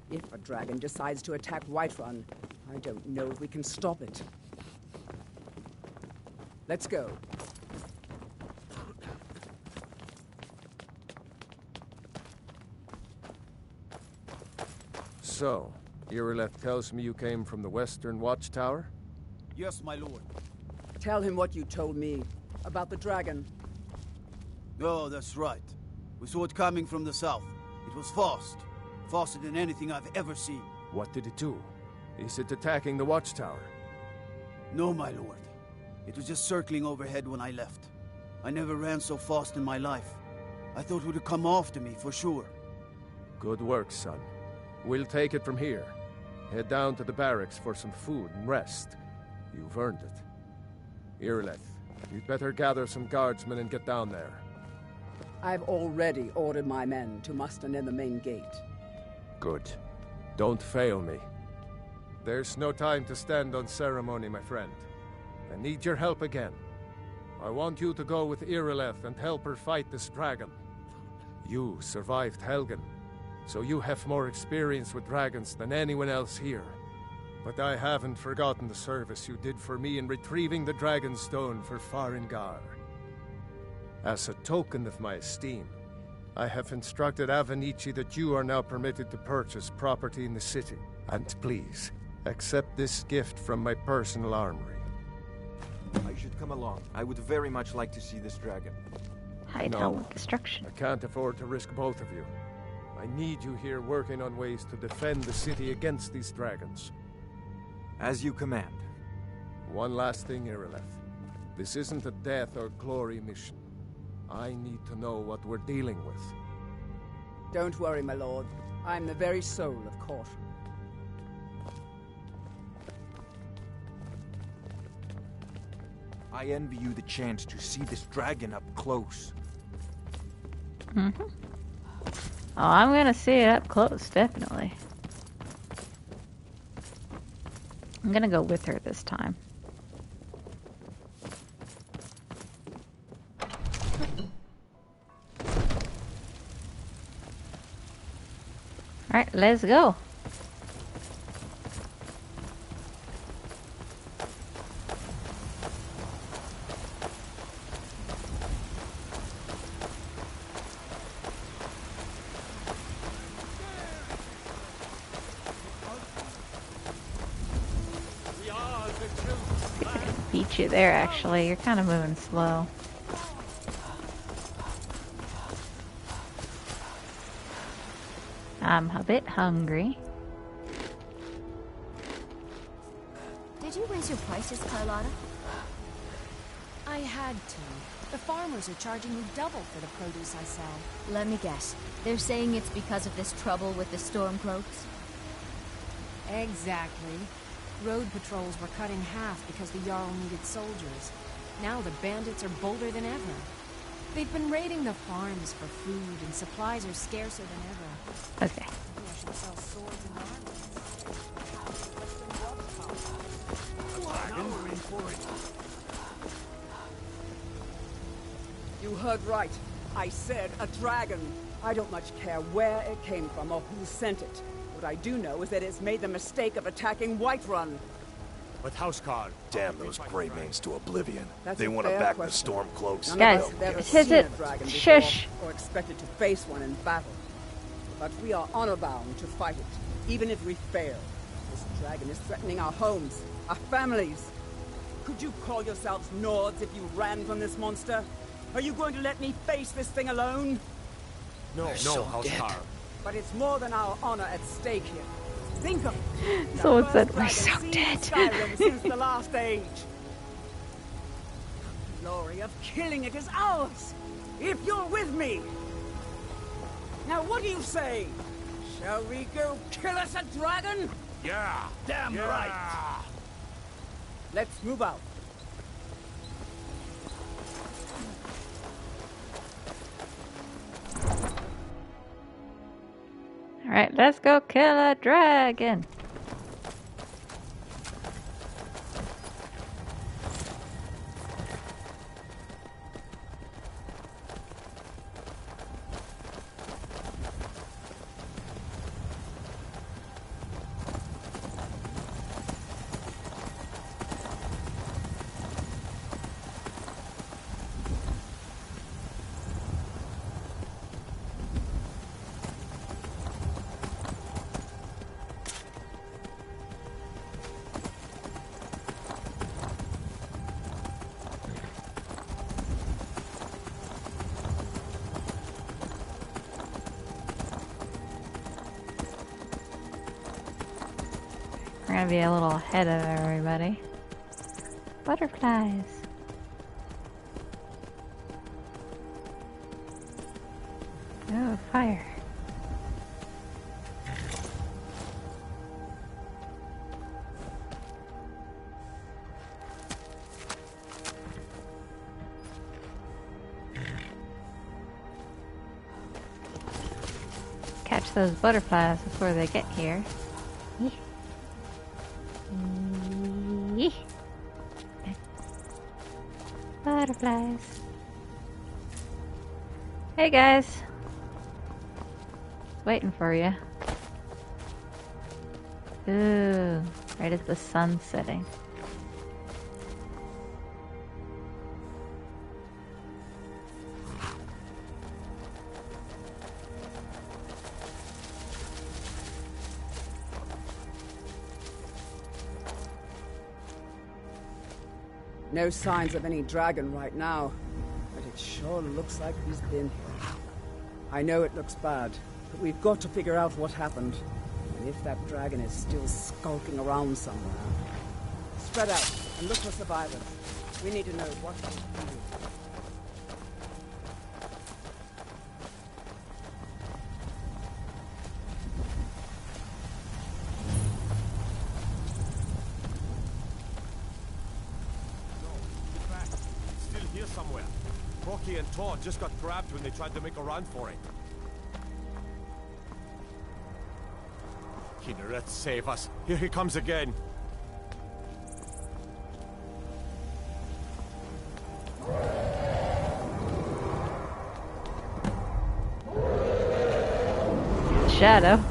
Speaker 18: If a dragon decides to attack Whiterun, I don't know if we can stop it. Let's go.
Speaker 4: So, Irileth tells me you came from the Western Watchtower?
Speaker 14: Yes, my lord.
Speaker 18: Tell him what you told me about the dragon.
Speaker 14: Oh, that's right. We saw it coming from the south. It was fast. Faster than anything I've ever seen.
Speaker 4: What did it do? Is it attacking the Watchtower?
Speaker 14: No, my lord. It was just circling overhead when I left. I never ran so fast in my life. I thought it would come after me, for sure.
Speaker 4: Good work, son. We'll take it from here. Head down to the barracks for some food and rest. You've earned it. Irileth, you'd better gather some guardsmen and get down there.
Speaker 18: I've already ordered my men to muster near the main gate.
Speaker 4: Good. Don't fail me. There's no time to stand on ceremony, my friend. I need your help again. I want you to go with Irileth and help her fight this dragon. You survived Helgen, so you have more experience with dragons than anyone else here. But I haven't forgotten the service you did for me in retrieving the Dragon Stone for Farengar. As a token of my esteem, I have instructed Avenici that you are now permitted to purchase property in the city. And please, accept this gift from my personal armory.
Speaker 16: I should come along. I would very much like to see this dragon.
Speaker 1: Hide out with destruction.
Speaker 4: I can't afford to risk both of you. I need you here working on ways to defend the city against these dragons.
Speaker 16: As you command.
Speaker 4: One last thing, Irileth. This isn't a death or glory mission. I need to know what we're dealing with.
Speaker 18: Don't worry, my lord. I'm the very soul of caution.
Speaker 16: I envy you the chance to see this dragon up close.
Speaker 1: Mm-hmm. Oh, I'm gonna see it up close, definitely. I'm gonna go with her this time. Alright, let's go. Beat you there, actually. You're kind of moving slow. I'm a bit hungry.
Speaker 5: Did you raise your prices, Carlotta?
Speaker 11: I had to. The farmers are charging me double for the produce I sell.
Speaker 5: Let me guess. They're saying it's because of this trouble with the Stormcloaks?
Speaker 11: Exactly. Road patrols were cut in half because the Jarl needed soldiers. Now the bandits are bolder than ever. They've been raiding the farms for food, and supplies are scarcer than ever.
Speaker 1: Okay.
Speaker 11: Maybe I should sell swords and
Speaker 18: You heard right. I said a dragon. I don't much care where it came from or who sent it. What I do know is that it's made the mistake of attacking Whiterun.
Speaker 10: But Housecarl, damn those Great Manes to oblivion.
Speaker 18: That's
Speaker 10: They
Speaker 18: a
Speaker 10: want to
Speaker 18: fair
Speaker 10: back
Speaker 18: question.
Speaker 10: the Stormcloaks.
Speaker 18: None
Speaker 1: Guys,
Speaker 18: of us have ever
Speaker 1: this
Speaker 18: seen
Speaker 1: is it.
Speaker 18: a dragon before,
Speaker 1: Shush.
Speaker 18: or expected to face one in battle. But we are honor-bound to fight it, even if we fail. This dragon is threatening our homes, our families. Could you call yourselves Nords if you ran from this monster? Are you going to let me face this thing alone?
Speaker 10: No, Housecarl.
Speaker 18: But it's more than our honor at stake here. Think of it.
Speaker 1: Someone
Speaker 18: The
Speaker 1: said
Speaker 18: first
Speaker 1: we're
Speaker 18: dragon
Speaker 1: so
Speaker 18: seen in
Speaker 1: dead.
Speaker 18: Skyrim since the last age. The glory of killing it is ours, if you're with me. Now, what do you say? Shall we go kill us a dragon?
Speaker 6: Yeah, damn right.
Speaker 18: Let's move out.
Speaker 1: Alright, let's go kill a dragon. We're gonna be a little ahead of everybody. Butterflies. Oh, fire. Catch those butterflies before they get here. Yee. Butterflies. Hey guys. Waiting for you. Ooh, right as the sun's setting.
Speaker 18: No signs of any dragon right now, but it sure looks like he's been here. I know it looks bad, but we've got to figure out what happened, and if that dragon is still skulking around somewhere. Spread out and look for survivors. We need to know what to do.
Speaker 15: here somewhere. Rocky and Todd just got grabbed when they tried to make a run for it. Kinneret, save us. Here he comes again.
Speaker 1: Shadow.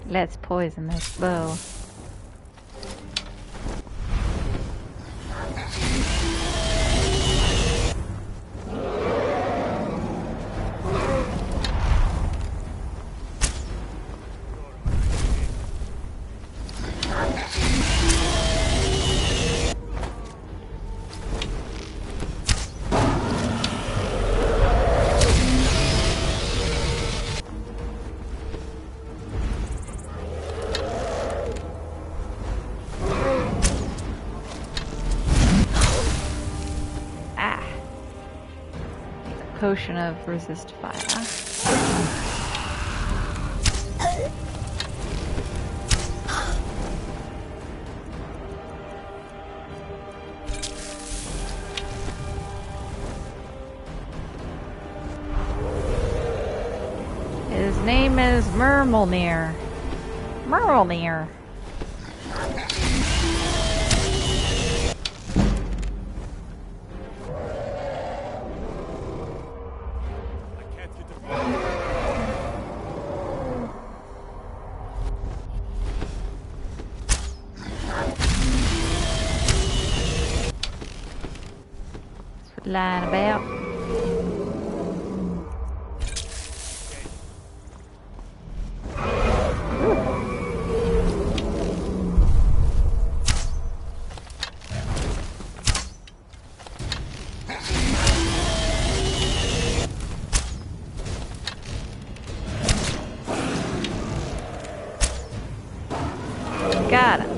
Speaker 1: Let's poison this bow. Potion of resist fire. His name is Murmelnir. Murmelnir. Lying about. Got it.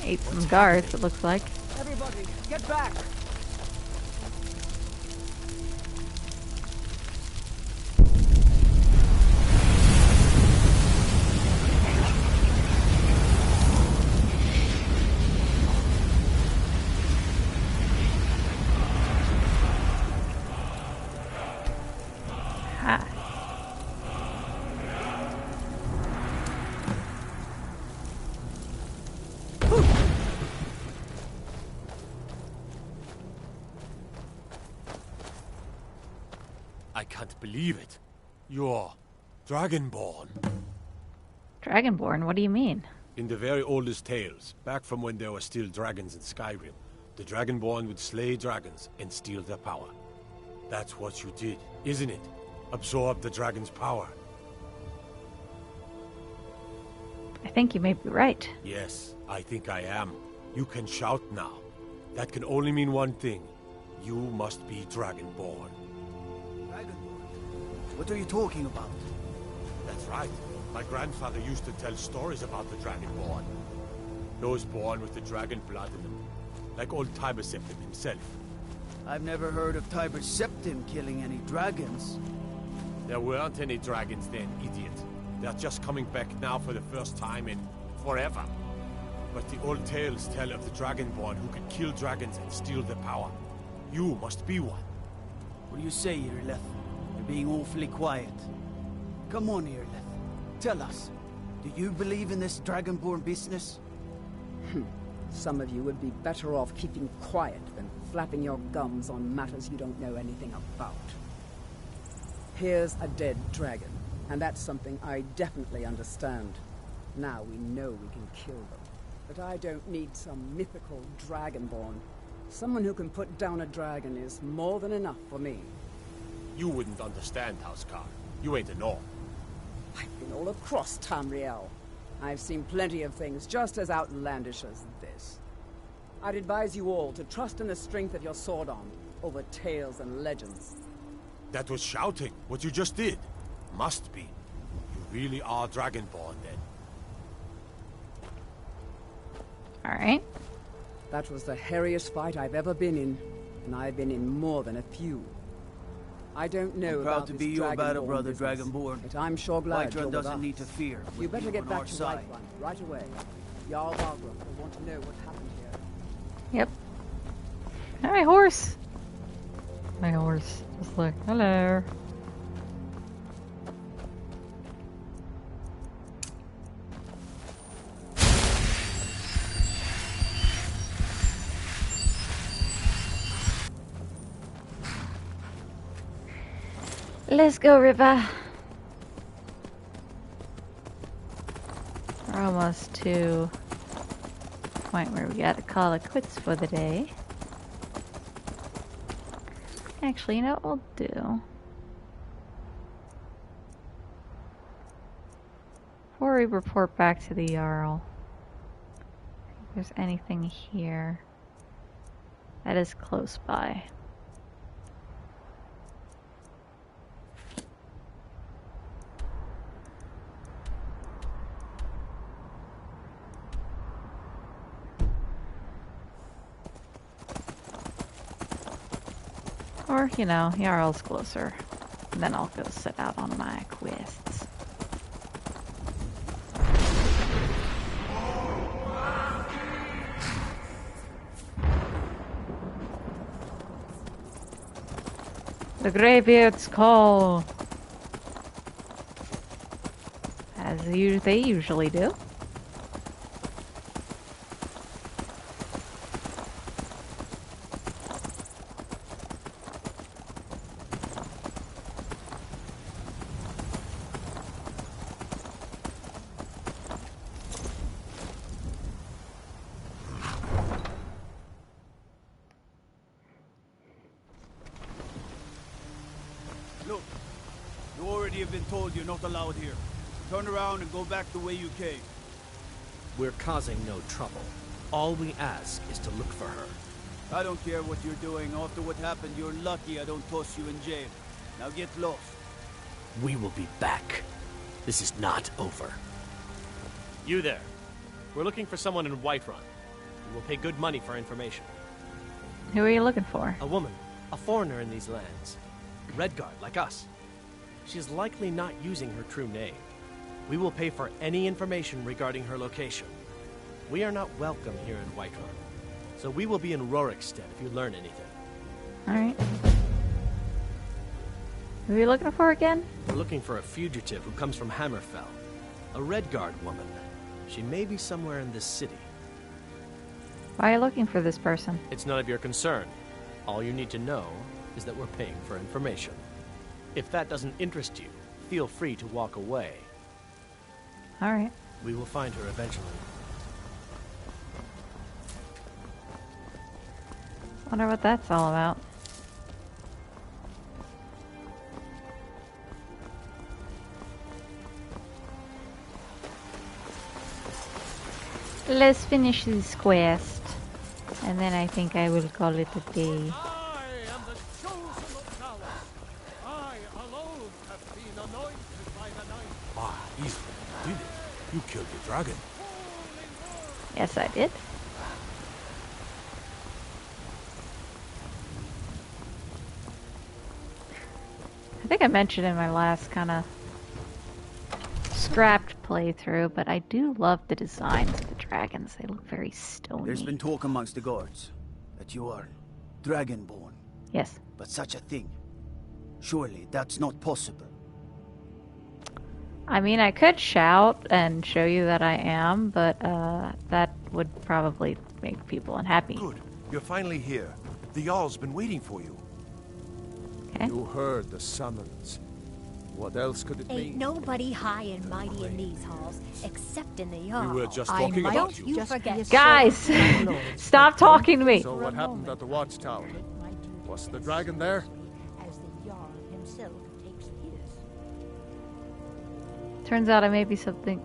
Speaker 1: Ate some guards, it looks like.
Speaker 18: Everybody, get back!
Speaker 15: I can't believe it. You're Dragonborn.
Speaker 1: Dragonborn? What do you mean?
Speaker 15: In the very oldest tales, back from when there were still dragons in Skyrim, the Dragonborn would slay dragons and steal their power. That's what you did, isn't it? Absorb the dragon's power.
Speaker 1: I think you may be right.
Speaker 15: Yes, I think I am. You can shout now. That can only mean one thing. You must be Dragonborn.
Speaker 14: What are you talking about?
Speaker 15: That's right. My grandfather used to tell stories about the Dragonborn. Those born with the dragon blood in them. Like old Tiber Septim himself.
Speaker 14: I've never heard of Tiber Septim killing any dragons.
Speaker 15: There weren't any dragons then, idiot. They're just coming back now for the first time in forever. But the old tales tell of the Dragonborn who could kill dragons and steal their power. You must be one.
Speaker 14: What do you say, Irleth? You're being awfully quiet. Come on, Irleth. Tell us. Do you believe in this Dragonborn business?
Speaker 18: Some of you would be better off keeping quiet than flapping your gums on matters you don't know anything about. Here's a dead dragon, and that's something I definitely understand. Now we know we can kill them. But I don't need some mythical Dragonborn. Someone who can put down a dragon is more than enough for me.
Speaker 15: You wouldn't understand, Housecar. You ain't a North.
Speaker 18: I've been all across Tamriel. I've seen plenty of things just as outlandish as this. I'd advise you all to trust in the strength of your sword arm, over tales and legends.
Speaker 15: That was shouting, what you just did. Must be. You really are Dragonborn, then.
Speaker 1: Alright.
Speaker 18: That was the hairiest fight I've ever been in, and I've been in more than a few. I don't know
Speaker 14: I'm proud
Speaker 18: about
Speaker 14: to
Speaker 18: this
Speaker 14: be your battle
Speaker 18: Dragonborn
Speaker 14: brother,
Speaker 18: business,
Speaker 14: Dragonborn.
Speaker 18: but I'm sure glad
Speaker 14: Whiterun
Speaker 18: you're with
Speaker 14: doesn't
Speaker 18: us.
Speaker 14: need to fear.
Speaker 18: You
Speaker 14: with
Speaker 18: better
Speaker 14: you
Speaker 18: get
Speaker 14: on
Speaker 18: back
Speaker 14: our
Speaker 18: to
Speaker 14: side.
Speaker 18: Whiterun right away. Jarl Balgruuf will want to know what happened here.
Speaker 1: Yep. Hi, horse. My horse. Just like, hello. Let's go, River. We're almost to the point where we gotta call it quits for the day. Actually, you know what we'll do? Before we report back to the Jarl, if there's anything here that is close by. Or, you know, Jarl's closer. And then I'll go set out on my quests. The Greybeards call. As they usually do.
Speaker 14: Look, you already have been told you're not allowed here. Turn around and go back the way you came.
Speaker 19: We're causing no trouble. All we ask is to look for her.
Speaker 14: I don't care what you're doing. After what happened, you're lucky I don't toss you in jail. Now get lost.
Speaker 19: We will be back. This is not over.
Speaker 20: You there. We're looking for someone in Whiterun. We will pay good money for information.
Speaker 1: Who are you looking for?
Speaker 20: A woman. A foreigner in these lands. Redguard, like us. She is likely not using her true name. We will pay for any information regarding her location. We are not welcome here in Whiterun, so we will be in Rorikstead if you learn anything.
Speaker 1: Alright. Who are you looking for again?
Speaker 20: We're looking for a fugitive who comes from Hammerfell. A Redguard woman. She may be somewhere in this city.
Speaker 1: Why are you looking for this person?
Speaker 20: It's none of your concern. All you need to know is that we're paying for information. If that doesn't interest you, feel free to walk away.
Speaker 1: Alright.
Speaker 20: We will find her eventually.
Speaker 1: Wonder what that's all about. Let's finish this quest. And then I think I will call it a day.
Speaker 15: Easy. You did it. You killed the dragon.
Speaker 1: Yes, I did. I think I mentioned in my last kind of scrapped playthrough, but I do love the designs of the dragons. They look very stony.
Speaker 14: There's been talk amongst the guards that you are Dragonborn.
Speaker 1: Yes.
Speaker 14: But such a thing, surely that's not possible.
Speaker 1: I mean, I could shout and show you that I am, but that would probably make people unhappy.
Speaker 21: Good. You're finally here. The Jarl's been waiting for you.
Speaker 1: Okay.
Speaker 4: You heard the summons. What else could it
Speaker 3: Ain't
Speaker 4: mean?
Speaker 3: nobody high and mighty in these halls, except in the Jarl.
Speaker 15: We were just talking about you.
Speaker 3: You forget.
Speaker 1: Guys, stop talking to me.
Speaker 4: So what happened at the watchtower? Was the dragon there?
Speaker 3: As the Jarl himself takes his.
Speaker 1: Turns out I may be something.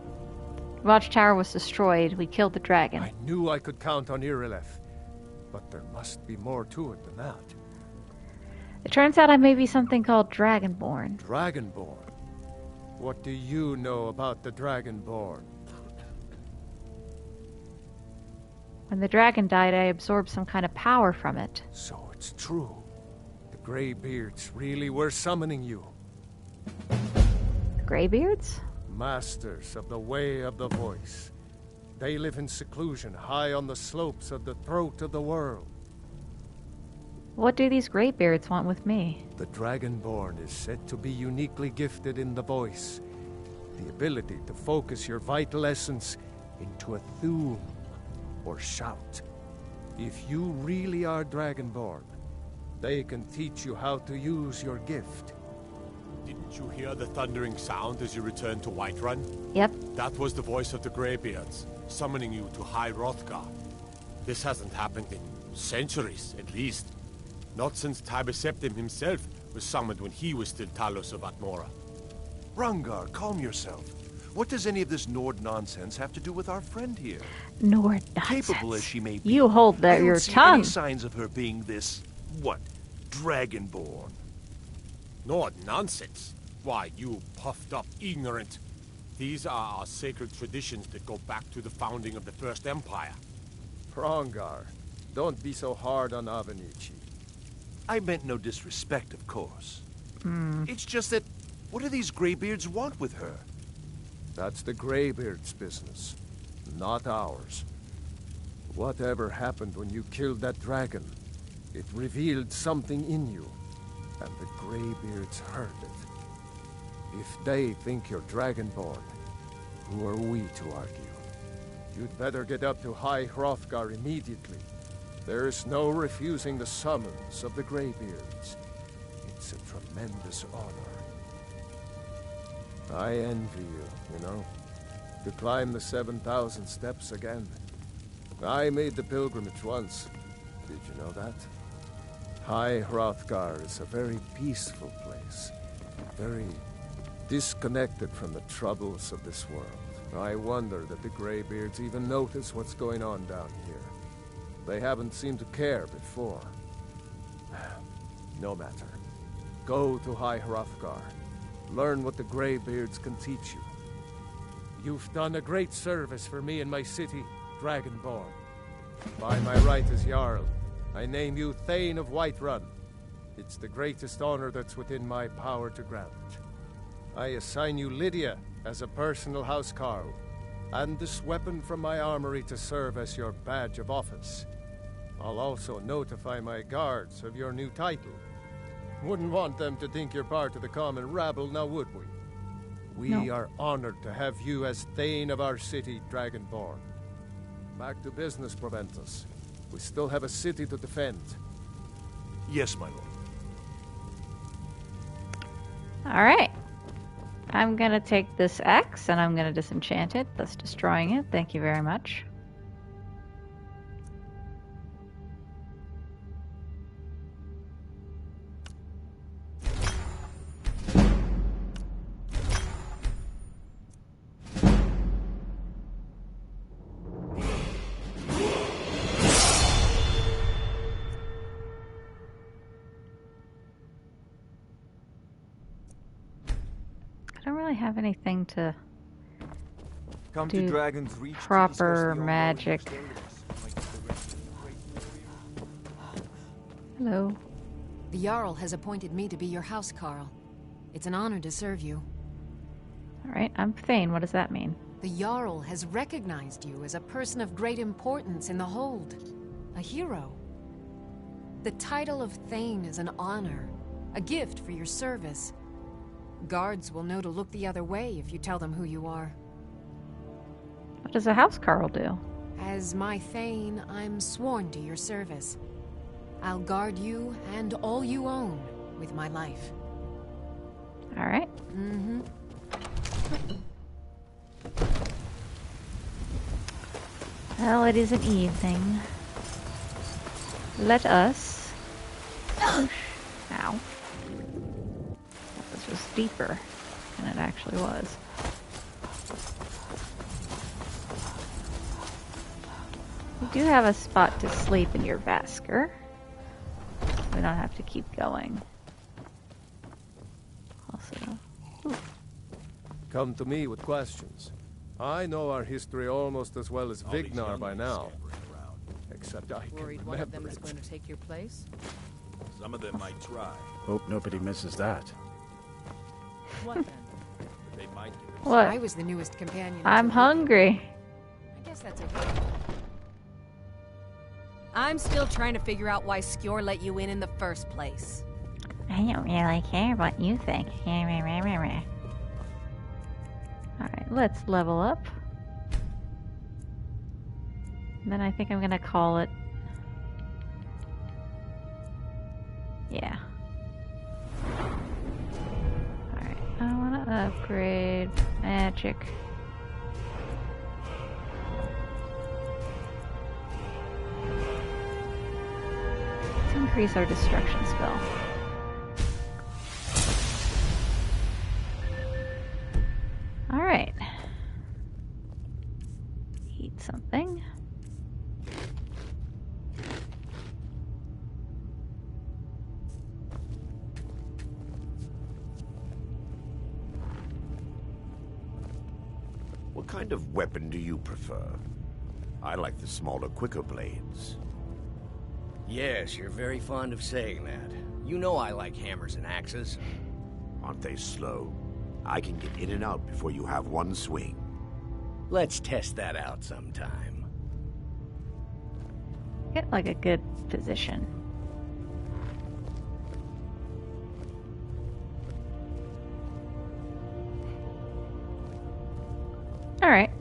Speaker 1: Watchtower was destroyed. We killed the dragon.
Speaker 4: I knew I could count on Irileth, but there must be more to it than that.
Speaker 1: It turns out I may be something called Dragonborn.
Speaker 4: Dragonborn? What do you know about the Dragonborn?
Speaker 1: When the dragon died, I absorbed some kind of power from it.
Speaker 4: So it's true. The Greybeards really were summoning you.
Speaker 1: The Greybeards?
Speaker 4: Masters of the Way of the Voice. They live in seclusion high on the slopes of the throat of the world.
Speaker 1: What do these Greybeards want with me?
Speaker 4: The Dragonborn is said to be uniquely gifted in the voice. The ability to focus your vital essence into a thum or shout. If you really are Dragonborn, they can teach you how to use your gift.
Speaker 15: Didn't you hear the thundering sound as you returned to Whiterun?
Speaker 1: Yep.
Speaker 15: That was the voice of the Greybeards, summoning you to High Hrothgar. This hasn't happened in centuries, at least. Not since Tiber Septim himself was summoned when he was still Talos of Atmora.
Speaker 21: Rungar, calm yourself. What does any of this Nord nonsense have to do with our friend here?
Speaker 1: Nord nonsense.
Speaker 21: Capable as she may be,
Speaker 1: You hold
Speaker 21: I don't
Speaker 1: your
Speaker 21: see
Speaker 1: tongue.
Speaker 21: any signs of her being this, what, Dragonborn.
Speaker 15: Nord nonsense? Why, you puffed up ignorant. These are our sacred traditions that go back to the founding of the First Empire.
Speaker 4: Hrongar, don't be so hard on Avenici.
Speaker 21: I meant no disrespect, of course.
Speaker 1: Hmm.
Speaker 21: It's just that, what do these Greybeards want with her?
Speaker 4: That's the Greybeards' business, not ours. Whatever happened when you killed that dragon, it revealed something in you, and the Greybeards heard it. If they think you're Dragonborn, who are we to argue? You'd better get up to High Hrothgar immediately. There's no refusing the summons of the Greybeards. It's a tremendous honor. I envy you know, to climb the 7,000 steps again. I made the pilgrimage once. Did you know that? High Hrothgar is a very peaceful place. Very disconnected from the troubles of this world. I wonder that the Greybeards even notice what's going on down here. They haven't seemed to care before. No matter. Go to High Hrothgar. Learn what the Greybeards can teach you. You've done a great service for me and my city, Dragonborn. By my right as Jarl, I name you Thane of Whiterun. It's the greatest honor that's within my power to grant. I assign you Lydia as a personal housecarl, and this weapon from my armory to serve as your badge of office. I'll also notify my guards of your new title. Wouldn't want them to think you're part of the common rabble, now would we? We are honored to have you as Thane of our city, Dragonborn. Back to business, Proventus. We still have a city to defend.
Speaker 21: Yes, my lord.
Speaker 1: Alright. I'm gonna take this X and I'm gonna disenchant it, thus destroying it. Thank you very much. Have anything to
Speaker 16: Come
Speaker 1: do
Speaker 16: to Dragon's Reach
Speaker 1: proper magic. Hello.
Speaker 11: The Jarl has appointed me to be your housecarl. It's an honor to serve you.
Speaker 1: Alright, I'm Thane. What does that mean?
Speaker 11: The Jarl has recognized you as a person of great importance in the Hold. A hero. The title of Thane is an honor, a gift for your service. Guards will know to look the other way if you tell them who you are.
Speaker 1: What does a housecarl do?
Speaker 11: As my Thane, I'm sworn to your service. I'll guard you and all you own with my life.
Speaker 1: Alright.
Speaker 11: Mm-hmm.
Speaker 1: Well, it is an evening. Let us... Ow. This was deeper than it actually was. You do have a spot to sleep in your Vasker. we don't have to keep going. Also, ooh.
Speaker 4: Come to me with questions. I know our history almost as well as Vignar by now. Except I can
Speaker 12: Worried one of them
Speaker 4: remember
Speaker 12: is
Speaker 4: it.
Speaker 12: going to take your place?
Speaker 13: Some of them might try.
Speaker 14: Hope nobody misses that.
Speaker 12: What then?
Speaker 13: They might give it.
Speaker 1: What?
Speaker 11: I was the newest companion.
Speaker 1: I'm
Speaker 11: until-
Speaker 1: hungry.
Speaker 11: I guess that's okay. I'm still trying to figure out why Skjor let you in the first place.
Speaker 1: I don't really care what you think. Alright, let's level up. And then I think I'm gonna call it... Yeah. Alright, I wanna upgrade magic. Let's increase our destruction spell. Alright. Eat something.
Speaker 7: What kind of weapon do you prefer? I like the smaller, quicker blades.
Speaker 22: Yes, you're very fond of saying that. You know I like hammers and axes.
Speaker 7: Aren't they slow? I can get in and out before you have one swing.
Speaker 22: Let's test that out sometime.
Speaker 1: Get like a good position. Alright.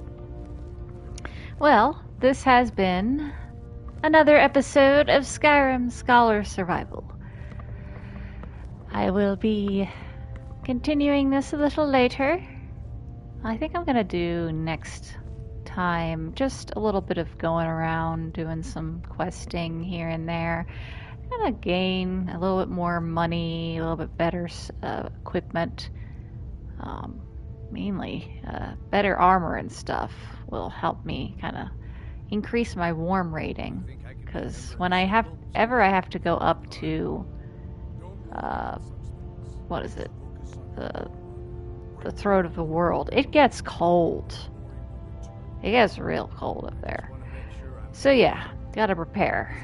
Speaker 1: Well, this has been another episode of Skyrim Scholar Survival. I will be continuing this a little later. I think I'm gonna do next time just a little bit of going around, doing some questing here and there. Gonna gain a little bit more money, a little bit better equipment. Mainly, better armor and stuff will help me kind of increase my warm rating. Because when I have to go up to, what is it? The throat of the world. It gets cold. It gets real cold up there. So yeah, gotta prepare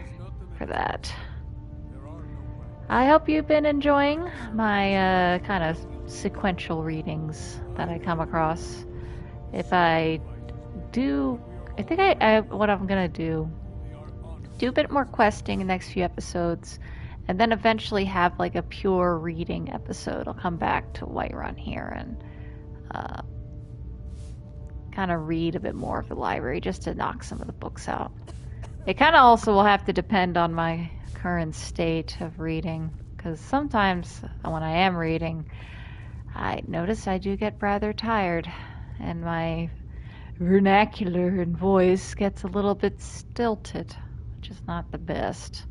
Speaker 1: for that. I hope you've been enjoying my kind of sequential readings that I come across. If I do, I think what I'm gonna do a bit more questing in the next few episodes, and then eventually have like a pure reading episode. I'll come back to Whiterun here and kind of read a bit more of the library just to knock some of the books out. It kind of also will have to depend on my current state of reading, because sometimes when I am reading, I notice I do get rather tired, and my vernacular and voice gets a little bit stilted, which is not the best.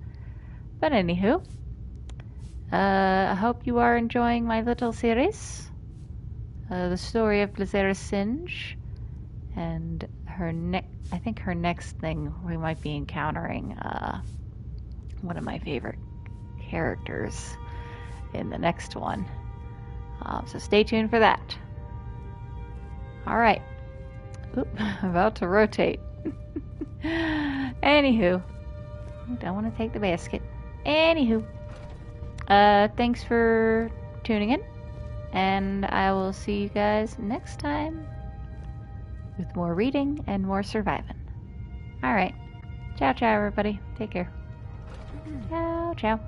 Speaker 1: But anywho, I hope you are enjoying my little series. The story of Blazera Singe, and I think her next thing we might be encountering one of my favorite characters in the next one. So stay tuned for that. Alright. Oop, I'm about to rotate. Anywho. Don't want to take the basket. Anywho. Thanks for tuning in. And I will see you guys next time with more reading and more surviving. Alright. Ciao, ciao, everybody. Take care. Ciao, ciao.